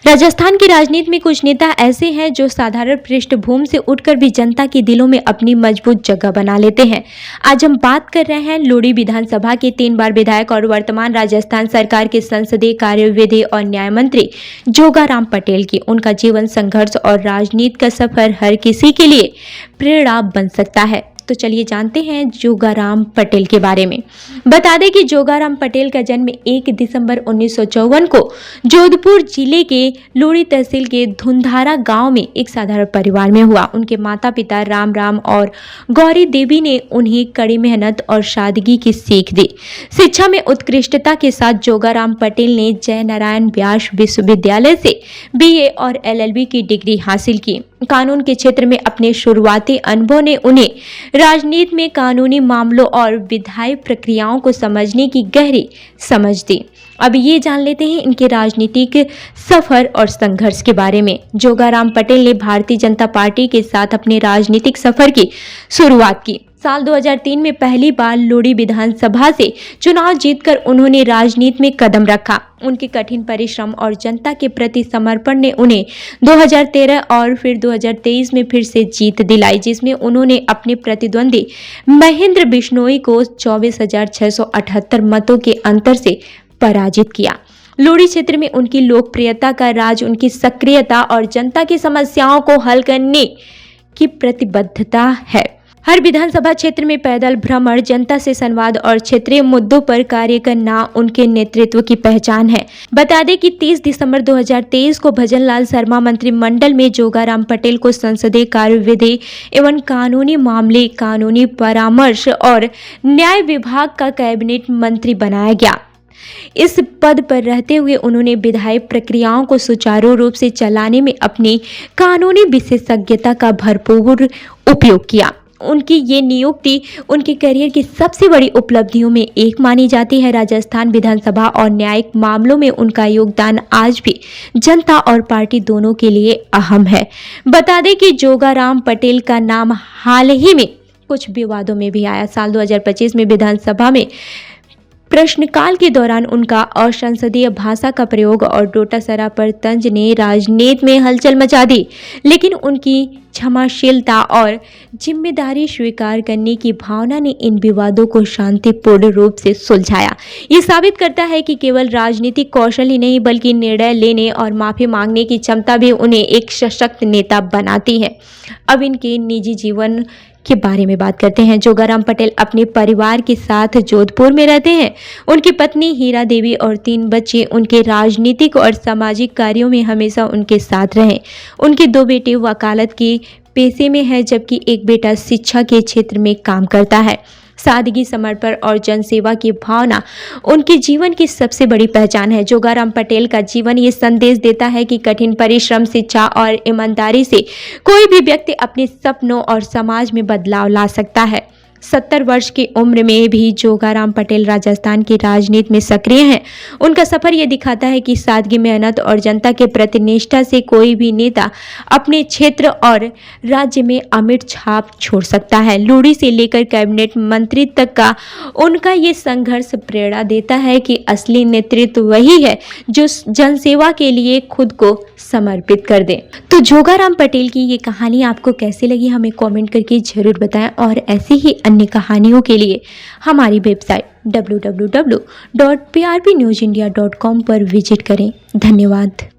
राजस्थान की राजनीति में कुछ नेता ऐसे हैं जो साधारण पृष्ठभूमि से उठकर भी जनता के दिलों में अपनी मजबूत जगह बना लेते हैं। आज हम बात कर रहे हैं लोडी विधानसभा के 3 बार विधायक और वर्तमान राजस्थान सरकार के संसदीय कार्य, विधि और न्याय मंत्री जोगाराम पटेल की। उनका जीवन, संघर्ष और राजनीति का सफर हर किसी के लिए प्रेरणा बन सकता है। तो चलिए जानते हैं जोगाराम पटेल के बारे में। बता दें कि जोगाराम पटेल का जन्म 1 दिसंबर 1954 को जोधपुर जिले के लोडी तहसील के धुंधारा गांव में एक साधारण परिवार में हुआ। उनके माता पिता राम और गौरी देवी ने उन्हें कड़ी मेहनत और सादगी की सीख दी। शिक्षा में उत्कृष्टता के साथ जोगाराम पटेल ने जय नारायण व्यास विश्वविद्यालय से BA और LLB की डिग्री हासिल की। कानून के क्षेत्र में अपने शुरुआती अनुभव ने उन्हें राजनीति में कानूनी मामलों और विधायी प्रक्रियाओं को समझने की गहरी समझ दी। अब ये जान लेते हैं इनके राजनीतिक सफर और संघर्ष के बारे में। जोगाराम पटेल ने भारतीय जनता पार्टी के साथ अपने राजनीतिक सफर की शुरुआत की। साल 2003 में पहली बार लोडी विधानसभा से चुनाव जीतकर उन्होंने राजनीति में कदम रखा। उनके कठिन परिश्रम और जनता के प्रति समर्पण ने उन्हें 2013 और फिर 2023 में फिर से जीत दिलाई, जिसमें उन्होंने अपने प्रतिद्वंदी महेंद्र बिश्नोई को 24,678 मतों के अंतर से पराजित किया। लोडी क्षेत्र में उनकी लोकप्रियता का राज उनकी सक्रियता और जनता की समस्याओं को हल करने की प्रतिबद्धता है। हर विधानसभा क्षेत्र में पैदल भ्रमण, जनता से संवाद और क्षेत्रीय मुद्दों पर कार्य करना उनके नेतृत्व की पहचान है। बता दें कि 30 दिसंबर 2023 को भजनलाल शर्मा मंत्रिमंडल में जोगाराम पटेल को संसदीय कार्य, विधि एवं कानूनी मामले, कानूनी परामर्श और न्याय विभाग का कैबिनेट मंत्री बनाया गया। इस पद पर रहते हुए उन्होंने विधायी प्रक्रियाओं को सुचारू रूप से चलाने में अपनी कानूनी विशेषज्ञता का भरपूर उपयोग किया। उनकी ये नियुक्ति उनके करियर की सबसे बड़ी उपलब्धियों में एक मानी जाती है। राजस्थान विधानसभा और न्यायिक मामलों में उनका योगदान आज भी जनता और पार्टी दोनों के लिए अहम है। बता दें कि जोगाराम पटेल का नाम हाल ही में कुछ विवादों में भी आया। साल 2025 में विधानसभा में प्रश्नकाल के दौरान उनका असंसदीय भाषा का प्रयोग और डोटासरा पर तंज ने राजनीति में हलचल मचा दी, लेकिन उनकी क्षमाशीलता और जिम्मेदारी स्वीकार करने की भावना ने इन विवादों को शांतिपूर्ण रूप से सुलझाया। ये साबित करता है कि केवल राजनीतिक कौशल ही नहीं बल्कि निर्णय लेने और माफी मांगने की क्षमता भी उन्हें एक सशक्त नेता बनाती है। अब इनके निजी जीवन के बारे में बात करते हैं। जोगाराम पटेल अपने परिवार के साथ जोधपुर में रहते हैं। उनकी पत्नी हीरा देवी और 3 बच्चे उनके राजनीतिक और सामाजिक कार्यों में हमेशा उनके साथ रहे। उनके 2 बेटे वकालत के पेशे में हैं, जबकि एक बेटा शिक्षा के क्षेत्र में काम करता है। सादगी, समर्पण और जनसेवा की भावना उनके जीवन की सबसे बड़ी पहचान है। जोगाराम पटेल का जीवन ये संदेश देता है कि कठिन परिश्रम, शिक्षा और ईमानदारी से कोई भी व्यक्ति अपने सपनों और समाज में बदलाव ला सकता है। 70 वर्ष की उम्र में भी जोगाराम पटेल राजस्थान की राजनीति में सक्रिय हैं। उनका सफर ये दिखाता है कि सादगी, मेहनत और जनता के प्रति निष्ठा से कोई भी नेता अपने क्षेत्र और राज्य में अमिट छाप छोड़ सकता है। लोडी से लेकर कैबिनेट मंत्री तक का उनका ये संघर्ष प्रेरणा देता है कि असली नेतृत्व वही है जो जनसेवा के लिए खुद को समर्पित कर दे। तो जोगाराम पटेल की ये कहानी आपको कैसी लगी हमें कमेंट करके जरूर बताएं और ऐसी ही अन्य कहानियों के लिए हमारी वेबसाइट www.prpnewsindia.com पर विजिट करें। धन्यवाद।